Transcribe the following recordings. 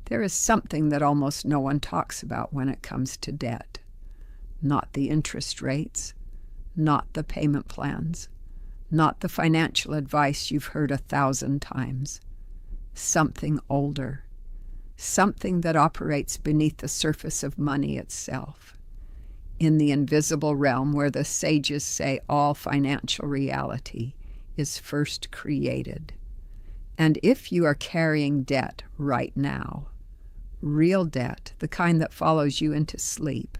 There is something that almost no one talks about when it comes to debt. Not the interest rates, not the payment plans, not the financial advice you've heard 1,000 times. Something older, something that operates beneath the surface of money itself, in the invisible realm where the sages say all financial reality is first created. And if you are carrying debt right now, real debt, the kind that follows you into sleep,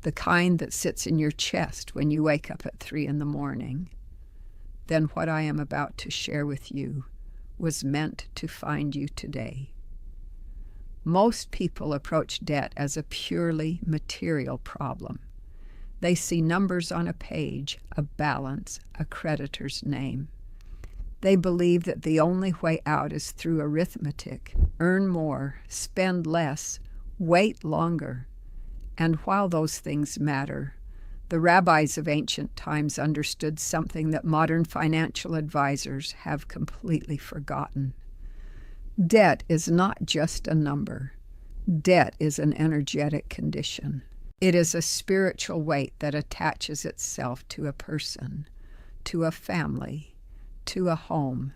the kind that sits in your chest when you wake up at 3 a.m, then what I am about to share with you was meant to find you today. Most people approach debt as a purely material problem. They see numbers on a page, a balance, a creditor's name. They believe that the only way out is through arithmetic, earn more, spend less, wait longer. And while those things matter, the rabbis of ancient times understood something that modern financial advisors have completely forgotten. Debt is not just a number. Debt is an energetic condition. It is a spiritual weight that attaches itself to a person, to a family, to a home.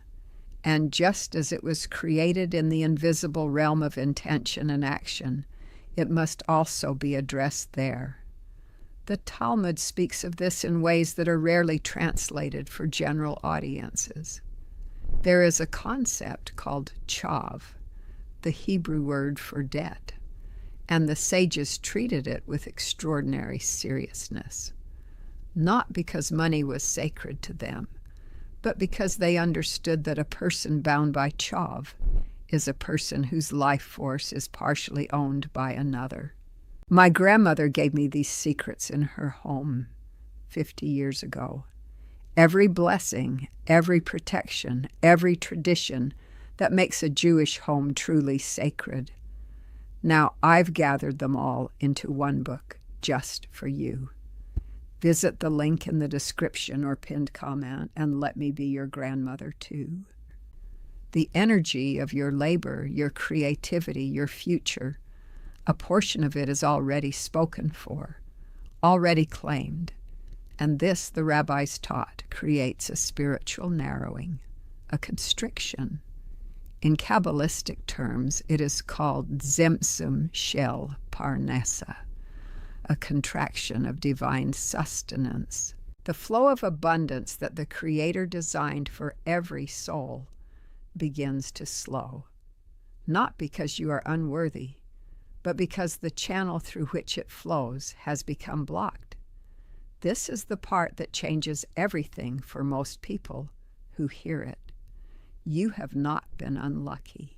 And just as it was created in the invisible realm of intention and action, it must also be addressed there. The Talmud speaks of this in ways that are rarely translated for general audiences. There is a concept called chav, the Hebrew word for debt, and the sages treated it with extraordinary seriousness, not because money was sacred to them, but because they understood that a person bound by chav is a person whose life force is partially owned by another. My grandmother gave me these secrets in her home 50 years ago. Every blessing, every protection, every tradition that makes a Jewish home truly sacred. Now I've gathered them all into one book just for you. Visit the link in the description or pinned comment and let me be your grandmother too. The energy of your labor, your creativity, your future, a portion of it is already spoken for, already claimed, and this, the rabbis taught, creates a spiritual narrowing, a constriction. In Kabbalistic terms, it is called Tzimtzum Shel Parnasa, a contraction of divine sustenance. The flow of abundance that the Creator designed for every soul begins to slow, not because you are unworthy, but because the channel through which it flows has become blocked. This is the part that changes everything for most people who hear it. You have not been unlucky.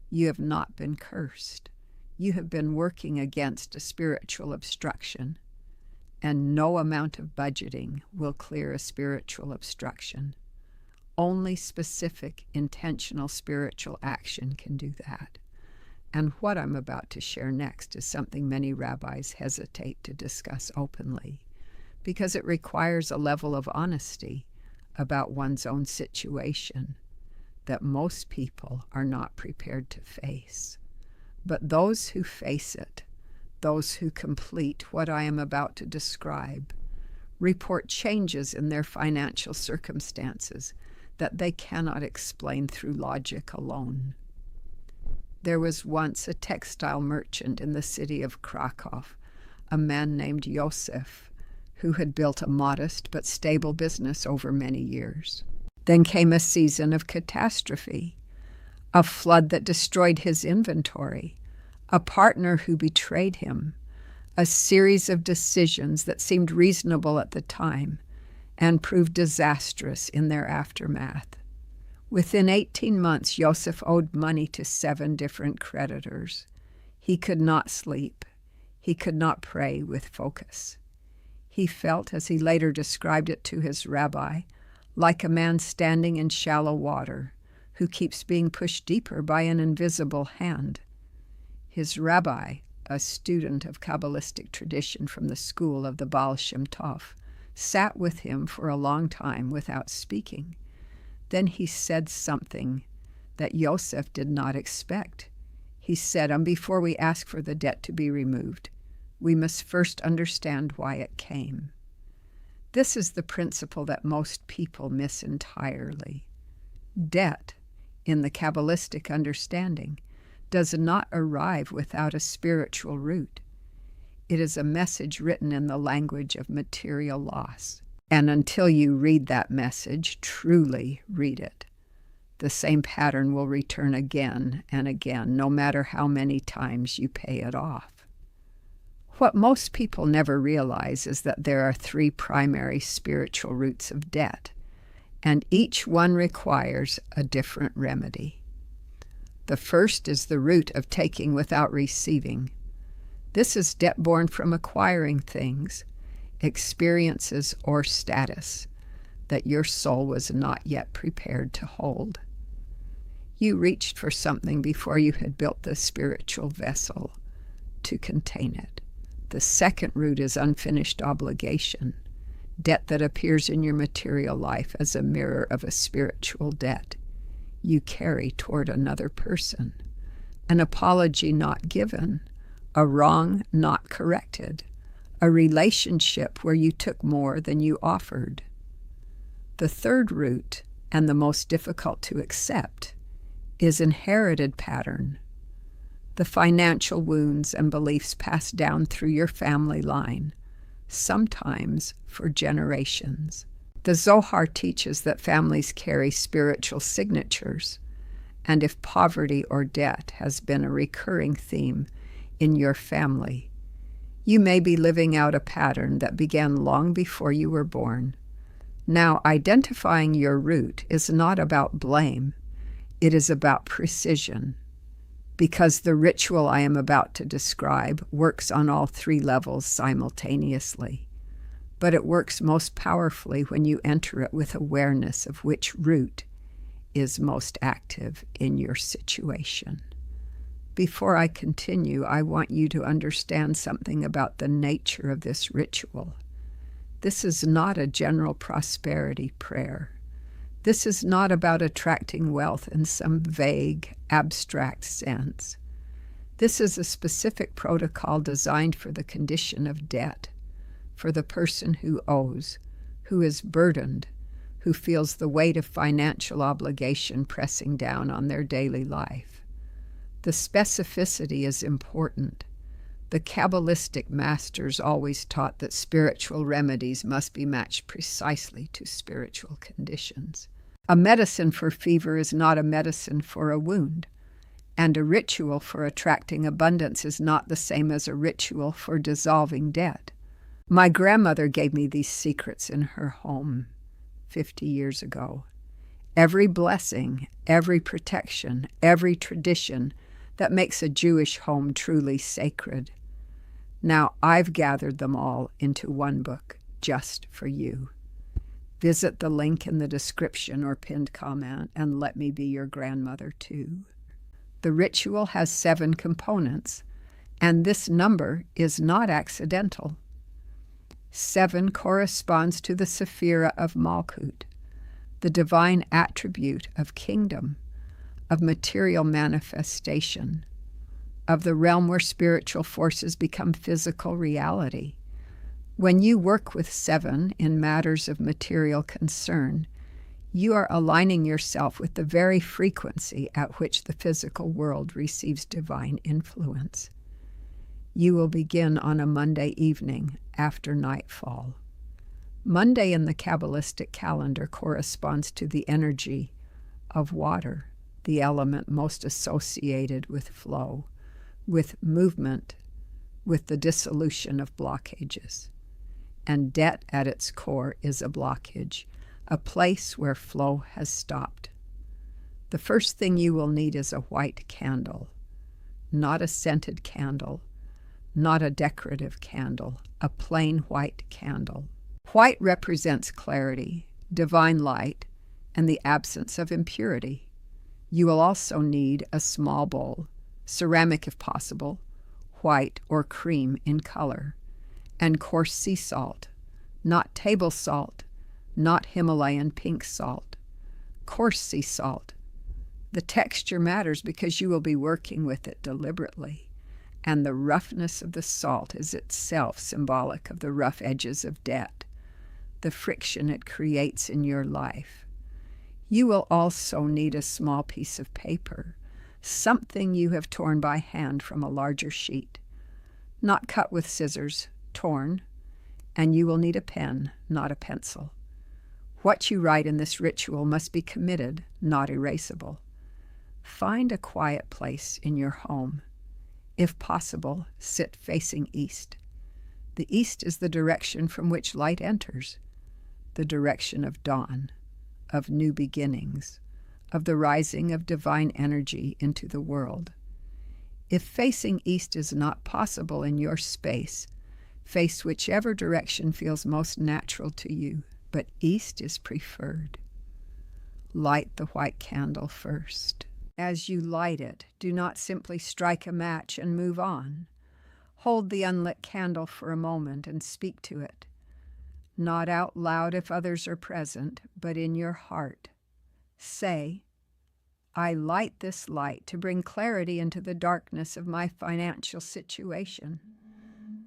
You have not been cursed. You have been working against a spiritual obstruction, and no amount of budgeting will clear a spiritual obstruction. Only specific, intentional spiritual action can do that. And what I'm about to share next is something many rabbis hesitate to discuss openly, because it requires a level of honesty about one's own situation that most people are not prepared to face. But those who face it, those who complete what I am about to describe, report changes in their financial circumstances that they cannot explain through logic alone. There was once a textile merchant in the city of Krakow, a man named Yosef, who had built a modest but stable business over many years. Then came a season of catastrophe, a flood that destroyed his inventory, a partner who betrayed him, a series of decisions that seemed reasonable at the time and proved disastrous in their aftermath. Within 18 months, Yosef owed money to 7 different creditors. He could not sleep. He could not pray with focus. He felt, as he later described it to his rabbi, like a man standing in shallow water who keeps being pushed deeper by an invisible hand. His rabbi, a student of Kabbalistic tradition from the school of the Baal Shem Tov, sat with him for a long time without speaking. Then he said something that Yosef did not expect. He said, and before we ask for the debt to be removed, we must first understand why it came. This is the principle that most people miss entirely. Debt, in the Kabbalistic understanding, does not arrive without a spiritual root. It is a message written in the language of material loss. And until you read that message, truly read it, the same pattern will return again and again, no matter how many times you pay it off. What most people never realize is that there are 3 primary spiritual roots of debt, and each one requires a different remedy. The first is the root of taking without receiving. This is debt born from acquiring things, experiences, or status that your soul was not yet prepared to hold. You reached for something before you had built the spiritual vessel to contain it. The second root is unfinished obligation, debt that appears in your material life as a mirror of a spiritual debt you carry toward another person, an apology not given, a wrong not corrected, a relationship where you took more than you offered. The third root, and the most difficult to accept, is inherited pattern, the financial wounds and beliefs passed down through your family line, sometimes for generations. The Zohar teaches that families carry spiritual signatures, and if poverty or debt has been a recurring theme in your family, you may be living out a pattern that began long before you were born. Now, identifying your root is not about blame. It is about precision, because the ritual I am about to describe works on all 3 levels simultaneously. But it works most powerfully when you enter it with awareness of which root is most active in your situation. Before I continue, I want you to understand something about the nature of this ritual. This is not a general prosperity prayer. This is not about attracting wealth in some vague, abstract sense. This is a specific protocol designed for the condition of debt, for the person who owes, who is burdened, who feels the weight of financial obligation pressing down on their daily life. The specificity is important. The Kabbalistic masters always taught that spiritual remedies must be matched precisely to spiritual conditions. A medicine for fever is not a medicine for a wound, and a ritual for attracting abundance is not the same as a ritual for dissolving debt. My grandmother gave me these secrets in her home 50 years ago. Every blessing, every protection, every tradition that makes a Jewish home truly sacred. Now I've gathered them all into one book just for you. Visit the link in the description or pinned comment and let me be your grandmother too. The ritual has 7 components, and this number is not accidental. 7 corresponds to the Sephira of Malkut, the divine attribute of kingdom, of material manifestation, of the realm where spiritual forces become physical reality. When you work with 7 in matters of material concern, you are aligning yourself with the very frequency at which the physical world receives divine influence. You will begin on a Monday evening after nightfall. Monday in the Kabbalistic calendar corresponds to the energy of water, the element most associated with flow, with movement, with the dissolution of blockages. And debt at its core is a blockage, a place where flow has stopped. The first thing you will need is a white candle, not a scented candle, not a decorative candle, a plain white candle. White represents clarity, divine light, and the absence of impurity. You will also need a small bowl, ceramic if possible, white or cream in color, and coarse sea salt, not table salt, not Himalayan pink salt, coarse sea salt, The texture matters because you will be working with it deliberately, and the roughness of the salt is itself symbolic of the rough edges of debt, the friction it creates in your life. You will also need a small piece of paper, something you have torn by hand from a larger sheet, not cut with scissors, torn, and you will need a pen, not a pencil. What you write in this ritual must be committed, not erasable. Find a quiet place in your home. If possible, sit facing east. The east is the direction from which light enters, the direction of dawn, of new beginnings, of the rising of divine energy into the world. If facing east is not possible in your space, face whichever direction feels most natural to you, but east is preferred. Light the white candle first. As you light it, do not simply strike a match and move on. Hold the unlit candle for a moment and speak to it. Not out loud if others are present, but in your heart. Say, I light this light to bring clarity into the darkness of my financial situation.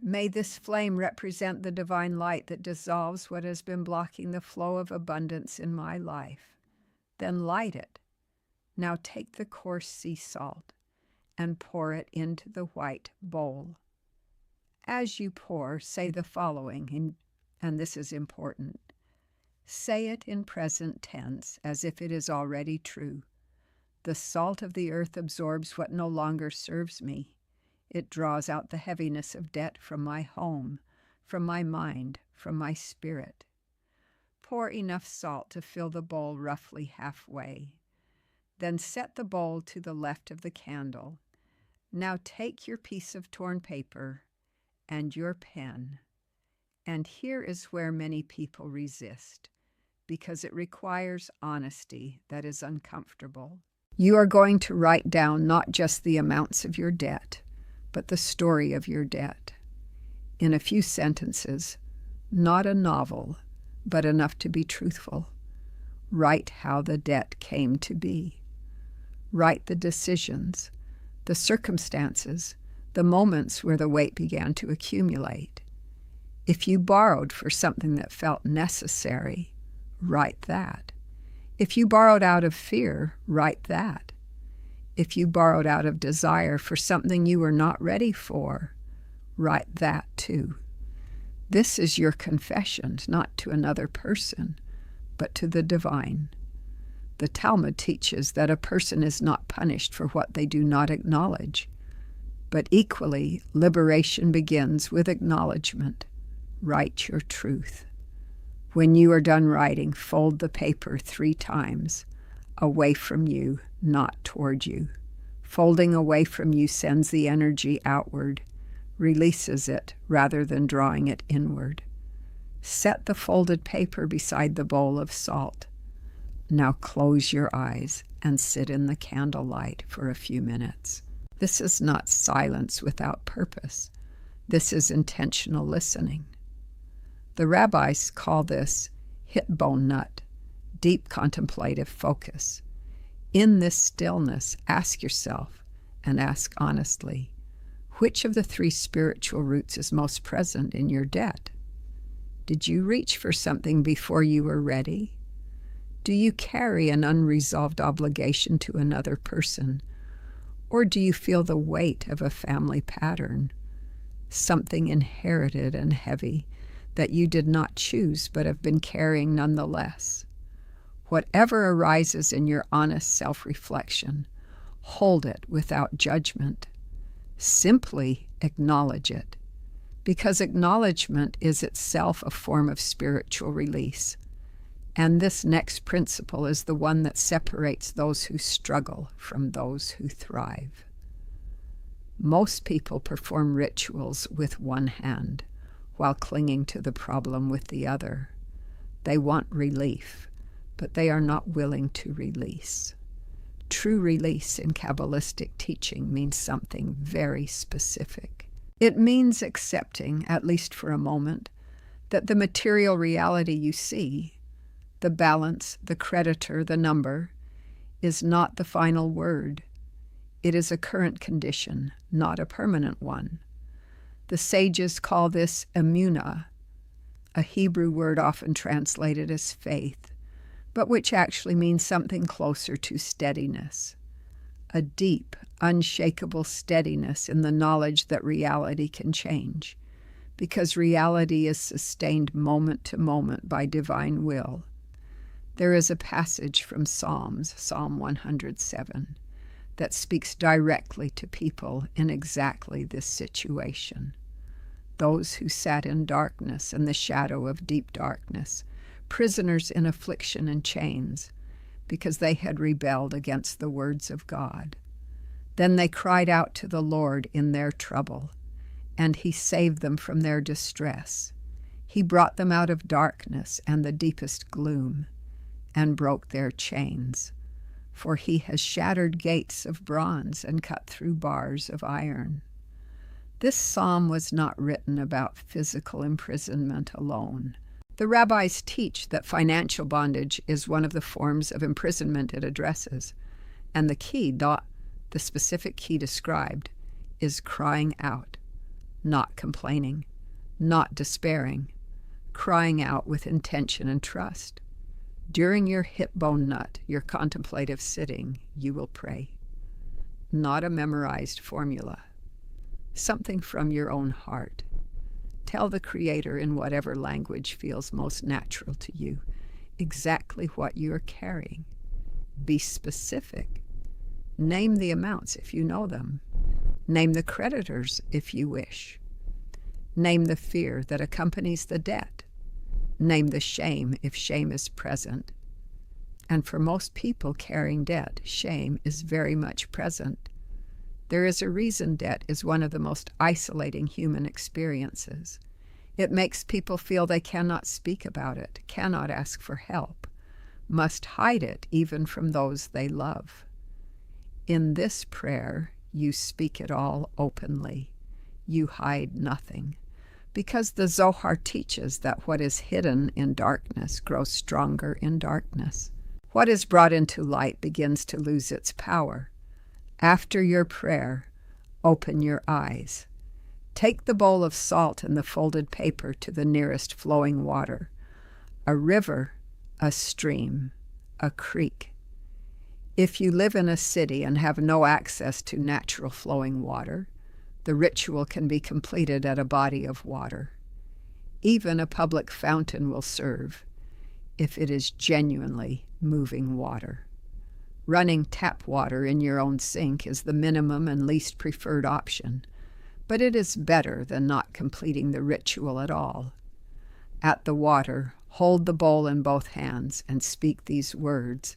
May this flame represent the divine light that dissolves what has been blocking the flow of abundance in my life. Then light it. Now take the coarse sea salt and pour it into the white bowl. As you pour, say the following, and this is important. Say it in present tense as if it is already true. The salt of the earth absorbs what no longer serves me. It draws out the heaviness of debt from my home, from my mind, from my spirit. Pour enough salt to fill the bowl roughly halfway. Then set the bowl to the left of the candle. Now take your piece of torn paper and your pen. And here is where many people resist, because it requires honesty that is uncomfortable. You are going to write down not just the amounts of your debt, but the story of your debt. In a few sentences, not a novel, but enough to be truthful. Write how the debt came to be. Write the decisions, the circumstances, the moments where the weight began to accumulate. If you borrowed for something that felt necessary, write that. If you borrowed out of fear, write that. If you borrowed out of desire for something you were not ready for, write that too. This is your confession, not to another person, but to the divine. The Talmud teaches that a person is not punished for what they do not acknowledge, but equally, liberation begins with acknowledgement. Write your truth. When you are done writing, fold the paper 3 times, away from you, not toward you. Folding away from you sends the energy outward, releases it rather than drawing it inward. Set the folded paper beside the bowl of salt. Now close your eyes and sit in the candlelight for a few minutes. This is not silence without purpose. This is intentional listening. The rabbis call this hitbon nut, deep contemplative focus. In this stillness, ask yourself, and ask honestly, which of the 3 spiritual roots is most present in your debt? Did you reach for something before you were ready? Do you carry an unresolved obligation to another person? Or do you feel the weight of a family pattern, something inherited and heavy that you did not choose but have been carrying nonetheless? Whatever arises in your honest self-reflection, hold it without judgment. Simply acknowledge it, because acknowledgement is itself a form of spiritual release. And this next principle is the one that separates those who struggle from those who thrive. Most people perform rituals with one hand while clinging to the problem with the other. They want relief, but they are not willing to release. True release in Kabbalistic teaching means something very specific. It means accepting, at least for a moment, that the material reality you see, the balance, the creditor, the number, is not the final word. It is a current condition, not a permanent one. The sages call this emunah, a Hebrew word often translated as faith, but which actually means something closer to steadiness. A deep, unshakable steadiness in the knowledge that reality can change, because reality is sustained moment to moment by divine will. There is a passage from Psalms, Psalm 107, that speaks directly to people in exactly this situation. Those who sat in darkness and the shadow of deep darkness, prisoners in affliction and chains, because they had rebelled against the words of God. Then they cried out to the Lord in their trouble, and he saved them from their distress. He brought them out of darkness and the deepest gloom, and broke their chains. For he has shattered gates of bronze and cut through bars of iron. This psalm was not written about physical imprisonment alone. The rabbis teach that financial bondage is one of the forms of imprisonment it addresses, and the specific key described, is crying out, not complaining, not despairing, crying out with intention and trust. During your hip bone nut, your contemplative sitting, you will pray. Not a memorized formula. Something from your own heart. Tell the Creator in whatever language feels most natural to you exactly what you are carrying. Be specific. Name the amounts if you know them. Name the creditors if you wish. Name the fear that accompanies the debt. Name the shame if shame is present. And for most people carrying debt, shame is very much present. There is a reason debt is one of the most isolating human experiences. It makes people feel they cannot speak about it, cannot ask for help, must hide it even from those they love. In this prayer, you speak it all openly. You hide nothing, because the Zohar teaches that what is hidden in darkness grows stronger in darkness. What is brought into light begins to lose its power. After your prayer, open your eyes. Take the bowl of salt and the folded paper to the nearest flowing water, a river, a stream, a creek. If you live in a city and have no access to natural flowing water, the ritual can be completed at a body of water. Even a public fountain will serve if it is genuinely moving water. Running tap water in your own sink is the minimum and least preferred option, but it is better than not completing the ritual at all. At the water, hold the bowl in both hands and speak these words.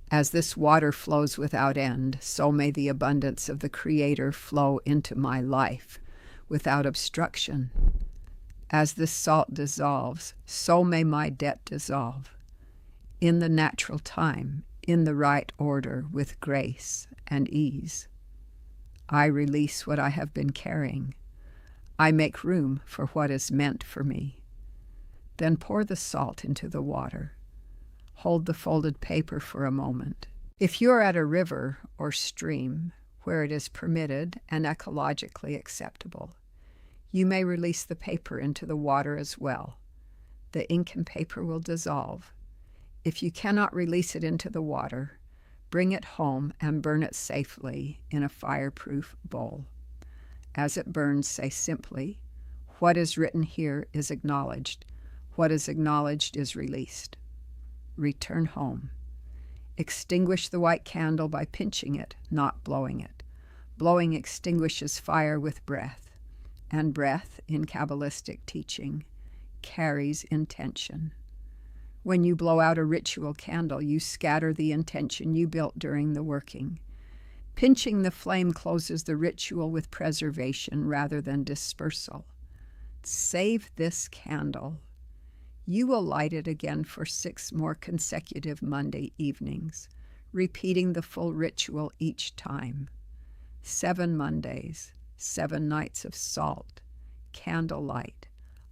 As this water flows without end, so may the abundance of the Creator flow into my life without obstruction. As this salt dissolves, so may my debt dissolve. In the natural time, in the right order, with grace and ease. I release what I have been carrying. I make room for what is meant for me. Then pour the salt into the water. Hold the folded paper for a moment. If you're at a river or stream where it is permitted and ecologically acceptable, you may release the paper into the water as well. The ink and paper will dissolve. If you cannot release it into the water, bring it home and burn it safely in a fireproof bowl. As it burns, say simply, "What is written here is acknowledged. What is acknowledged is released." Return home. Extinguish the white candle by pinching it, not blowing it. Blowing extinguishes fire with breath, and breath, in Kabbalistic teaching, carries intention. When you blow out a ritual candle, you scatter the intention you built during the working. Pinching the flame closes the ritual with preservation rather than dispersal. Save this candle. You will light it again for 6 more consecutive Monday evenings, repeating the full ritual each time. 7 Mondays, 7 nights of salt, candlelight,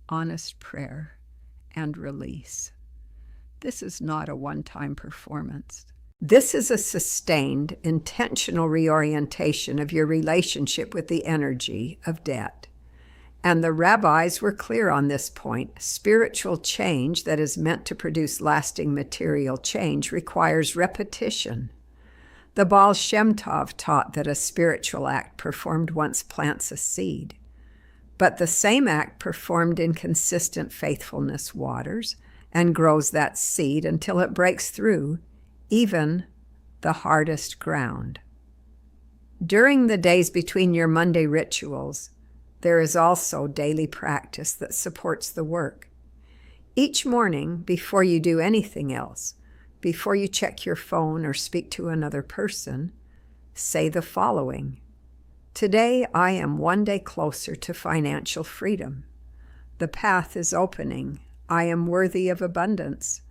honest prayer, and release. This is not a one-time performance. This is a sustained, intentional reorientation of your relationship with the energy of debt. And the rabbis were clear on this point. Spiritual change that is meant to produce lasting material change requires repetition. The Baal Shem Tov taught that a spiritual act performed once plants a seed, but the same act performed in consistent faithfulness waters and grows that seed until it breaks through even the hardest ground. During the days between your Monday rituals, there is also daily practice that supports the work. Each morning, before you do anything else, before you check your phone or speak to another person, say the following: Today I am one day closer to financial freedom. The path is opening. I am worthy of abundance.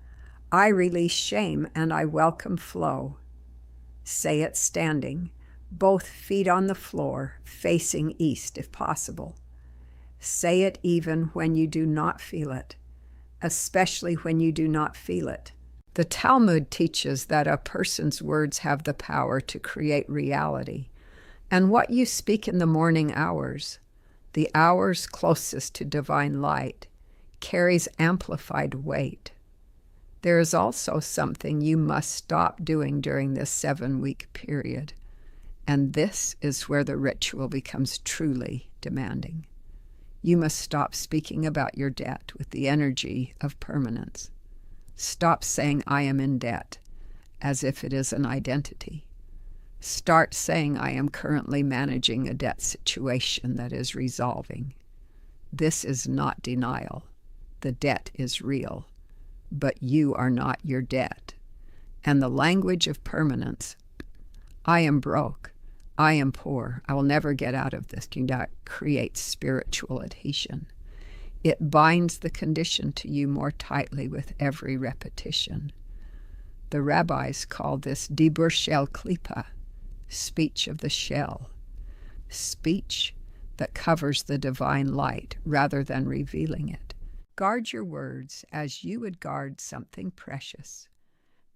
I release shame and I welcome flow. Say it standing, both feet on the floor, facing east if possible. Say it even when you do not feel it, especially when you do not feel it. The Talmud teaches that a person's words have the power to create reality, and what you speak in the morning hours, the hours closest to divine light, carries amplified weight. There is also something you must stop doing during this 7-week period, and this is where the ritual becomes truly demanding. You must stop speaking about your debt with the energy of permanence. Stop saying, I am in debt, as if it is an identity. Start saying, I am currently managing a debt situation that is resolving. This is not denial. The debt is real, but you are not your debt. And the language of permanence, I am broke, I am poor, I will never get out of this, do not create spiritual adhesion. It binds the condition to you more tightly with every repetition. The rabbis call this dibur shel klipa, speech of the shell, speech that covers the divine light rather than revealing it. Guard your words as you would guard something precious,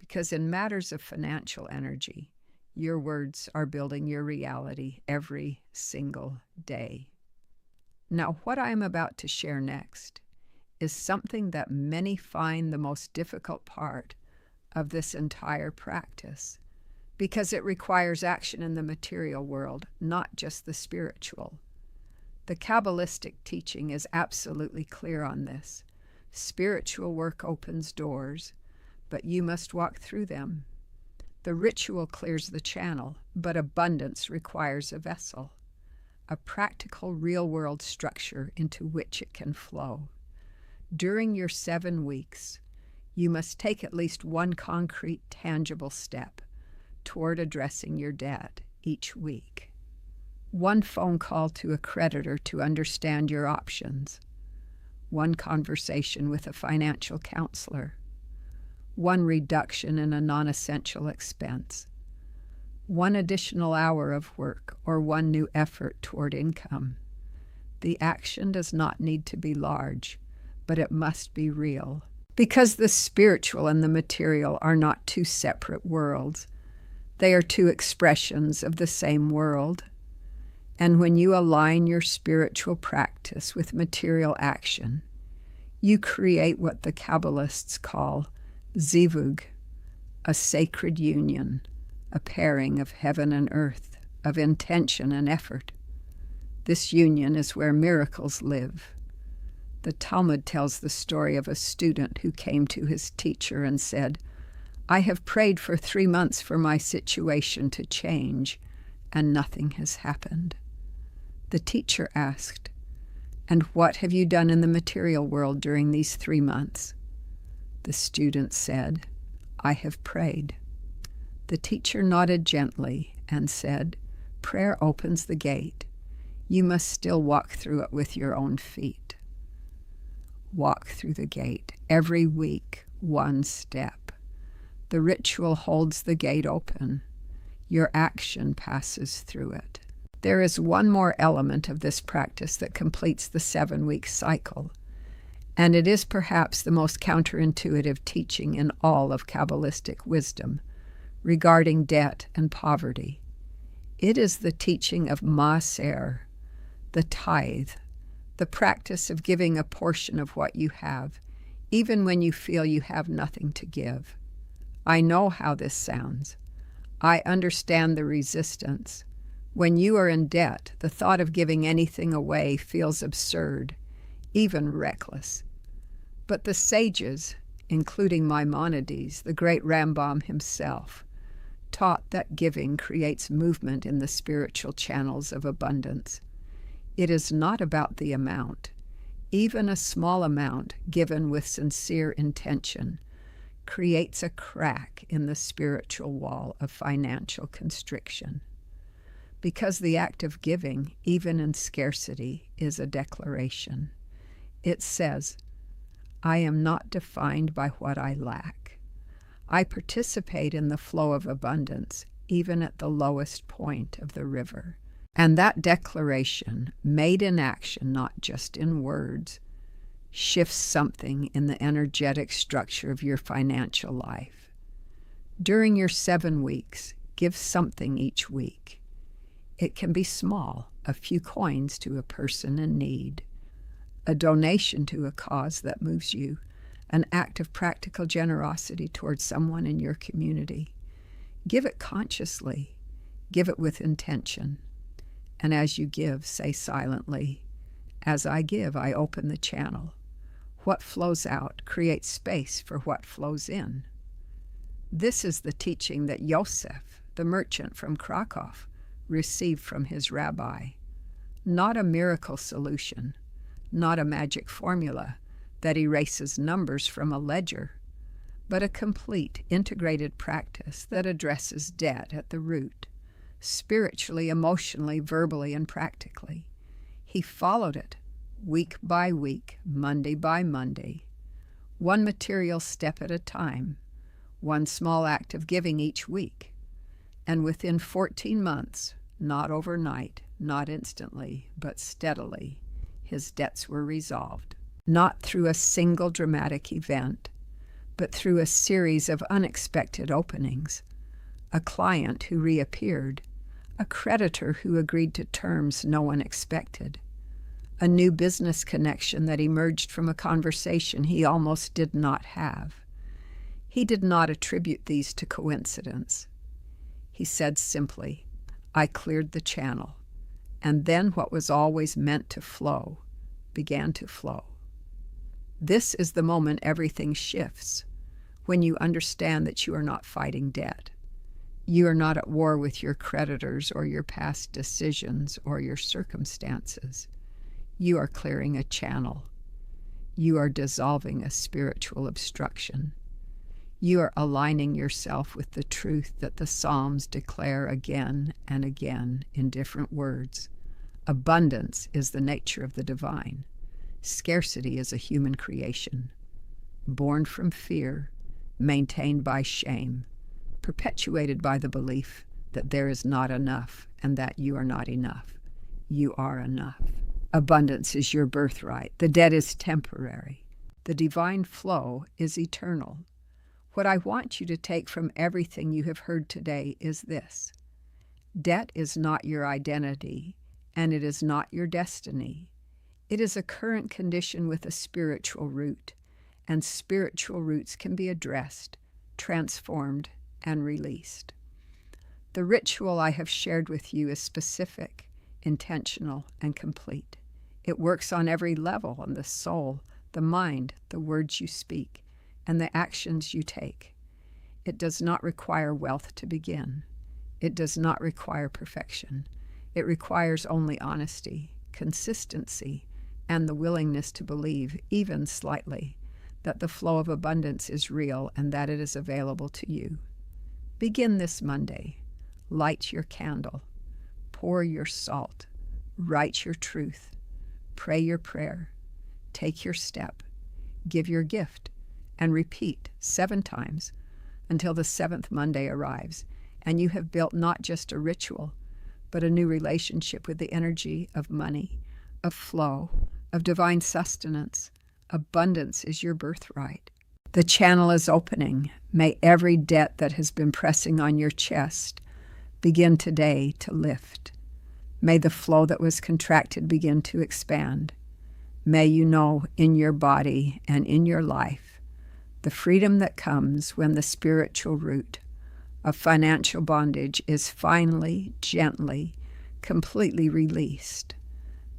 because in matters of financial energy, your words are building your reality every single day. Now, what I am about to share next is something that many find the most difficult part of this entire practice, because it requires action in the material world, not just the spiritual. The Kabbalistic teaching is absolutely clear on this. Spiritual work opens doors, but you must walk through them. The ritual clears the channel, but abundance requires a vessel, a practical real-world structure into which it can flow. During your 7 weeks, you must take at least one concrete, tangible step toward addressing your debt each week. One phone call to a creditor to understand your options. One conversation with a financial counselor. One reduction in a non-essential expense. One additional hour of work or one new effort toward income. The action does not need to be large, but it must be real. Because the spiritual and the material are not two separate worlds. They are two expressions of the same world. And when you align your spiritual practice with material action, you create what the Kabbalists call zivug, a sacred union, a pairing of heaven and earth, of intention and effort. This union is where miracles live. The Talmud tells the story of a student who came to his teacher and said, I have prayed for 3 months for my situation to change, and nothing has happened. The teacher asked, and what have you done in the material world during these 3 months? The student said, I have prayed. The teacher nodded gently and said, prayer opens the gate. You must still walk through it with your own feet. Walk through the gate, every week, one step. The ritual holds the gate open. Your action passes through it. There is one more element of this practice that completes the 7-week cycle, and it is perhaps the most counterintuitive teaching in all of Kabbalistic wisdom, regarding debt and poverty. It is the teaching of maaser, the tithe, the practice of giving a portion of what you have, even when you feel you have nothing to give. I know how this sounds. I understand the resistance. When you are in debt, the thought of giving anything away feels absurd, even reckless. But the sages, including Maimonides, the great Rambam himself, taught that giving creates movement in the spiritual channels of abundance. It is not about the amount. Even a small amount given with sincere intention creates a crack in the spiritual wall of financial constriction. Because the act of giving, even in scarcity, is a declaration. It says, I am not defined by what I lack. I participate in the flow of abundance, even at the lowest point of the river. And that declaration, made in action, not just in words, shifts something in the energetic structure of your financial life. During your 7 weeks, give something each week. It can be small, a few coins to a person in need, a donation to a cause that moves you, an act of practical generosity towards someone in your community. Give it consciously. Give it with intention. And as you give, say silently, as I give, I open the channel. What flows out creates space for what flows in. This is the teaching that Yosef, the merchant from Krakow, received from his rabbi. Not a miracle solution, not a magic formula that erases numbers from a ledger, but a complete, integrated practice that addresses debt at the root, spiritually, emotionally, verbally, and practically. He followed it week by week, Monday by Monday, one material step at a time, one small act of giving each week. And within 14 months, not overnight, not instantly, but steadily, his debts were resolved. Not through a single dramatic event, but through a series of unexpected openings. A client who reappeared, a creditor who agreed to terms no one expected, a new business connection that emerged from a conversation he almost did not have. He did not attribute these to coincidence. He said simply, I cleared the channel, and then what was always meant to flow began to flow. This is the moment everything shifts, when you understand that you are not fighting debt. You are not at war with your creditors or your past decisions or your circumstances. You are clearing a channel. You are dissolving a spiritual obstruction. You are aligning yourself with the truth that the Psalms declare again and again in different words. Abundance is the nature of the divine. Scarcity is a human creation, born from fear, maintained by shame, perpetuated by the belief that there is not enough and that you are not enough. You are enough. Abundance is your birthright. The debt is temporary. The divine flow is eternal. What I want you to take from everything you have heard today is this. Debt is not your identity, and it is not your destiny. It is a current condition with a spiritual root, and spiritual roots can be addressed, transformed, and released. The ritual I have shared with you is specific, intentional, and complete. It works on every level, on the soul, the mind, the words you speak, and the actions you take. It does not require wealth to begin. It does not require perfection. It requires only honesty, consistency, and the willingness to believe, even slightly, that the flow of abundance is real and that it is available to you. Begin this Monday. Light your candle. Pour your salt. Write your truth. Pray your prayer. Take your step. Give your gift. And repeat 7 times until the 7th Monday arrives, and you have built not just a ritual, but a new relationship with the energy of money, of flow, of divine sustenance. Abundance is your birthright. The channel is opening. May every debt that has been pressing on your chest begin today to lift. May the flow that was contracted begin to expand. May you know in your body and in your life the freedom that comes when the spiritual root of financial bondage is finally, gently, completely released.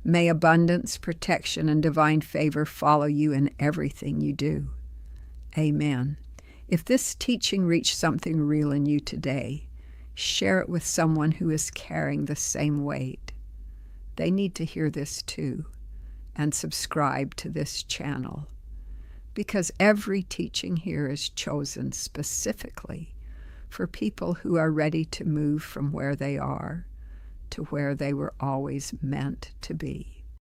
May abundance, protection, and divine favor follow you in everything you do. Amen. If this teaching reached something real in you today, share it with someone who is carrying the same weight. They need to hear this too, and subscribe to this channel, because every teaching here is chosen specifically for people who are ready to move from where they are to where they were always meant to be.